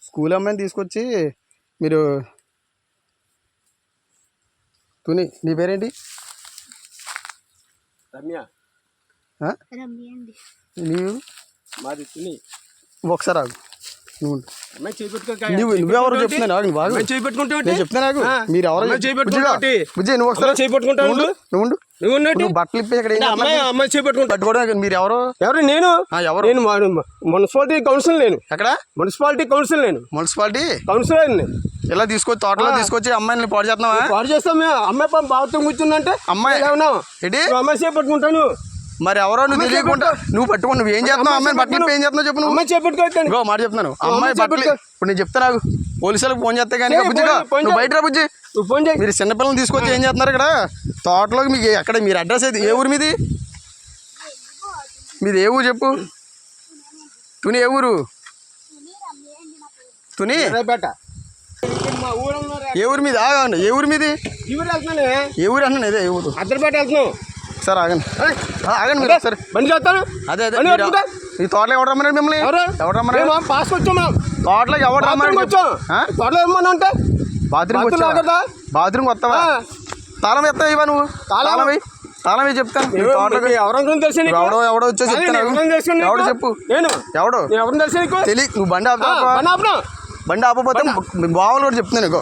School అమ్మాయిని తీసుకొచ్చి మీరు తుని నీ పేరేంటి? రమ్య. నీవు? మాది తుని. ఒకసారి ఆగు. నువ్వు నువ్వెవరో చెప్తున్నాను ఆగు. బాగు నేను చెప్తున్నా నాకు మీరు ఎవరో బుజ్జి నువ్వు ఒకసారి చేపట్టుకుంటావు. నువ్వు బట్టలు ఇప్పి ఇక్కడ అమ్మాయి చేపట్టుకుంటా పట్టుకోవడం మీరు ఎవరు? ఎవరు? నేను మున్సిపాలిటీ కౌన్సిల్. నేను ఎక్కడ? Municipality council. నేను మున్సిపాలిటీ కౌన్సిలర్. ఇలా తీసుకొచ్చి తోటలో తీసుకొచ్చి అమ్మాయిని పాడు చేస్తున్నావా? పాడు చేస్తాం. అమ్మాయి బాబుతో కూర్చుందంటే అమ్మాయి ఏంటి అమ్మాయి చేపట్టుకుంటాను. మరి ఎవరో నువ్వు తెలియకుండా నువ్వు పట్టుకుని నువ్వు ఏం చేస్తున్నావు? అమ్మాయిని బట్టలు ఏం చేస్తున్నావు చెప్పు. నువ్వు అమ్మాయి చేపట్టుకోవచ్చు. మాట చెప్తున్నాను. అమ్మాయి బట్టలు ఇప్పుడు నేను చెప్తా నాకు పోలీసులకు ఫోన్ చేస్తే కానీ నువ్వు బయట రా బుజ్జి. మీరు చిన్నపిల్లలు తీసుకొచ్చి ఏం చేస్తున్నారు ఇక్కడ తోటలోకి? మీకు ఎక్కడ మీరు అడ్రస్ ఏది? ఏ ఊరు మీది? మీది ఏ ఊరు చెప్పు. తుని ఏ ఊరు? తుని ఏ ఊరు మీది? ఆగండి. ఏ ఊరు మీది? ఏ ఊరు అన్నాను. ఇదే ఏ ఊరు? అద్దరిపేట వెళ్తున్నావు సార్. ఆగండి ఆగండి మీరు సరే బండి చేస్తాను. అదే అదే ఈ తోటలో ఎవరు రమ్మన్నాడు మిమ్మల్ని? ఎవరు రమ్మన్నారు? పాస్ వచ్చాము తోటలోకి ఎవరు రమ్మన్నాడు? తోటలో ఏమన్నా అంటే బాత్రూమ్ వస్తావా? తాళం ఎత్తావు ఇవా నువ్వు? తాళం వేయి చెప్తాను. ఎవరో తెలిసి ఎవడో వచ్చేసి చెప్తాను. ఎవడు చెప్పు. ఎవడు? ఎవరు తెలిసి తెలియ నువ్వు బండి ఆపుతావు. బండి ఆపపోతే బావులు కూడా చెప్తున్నాను.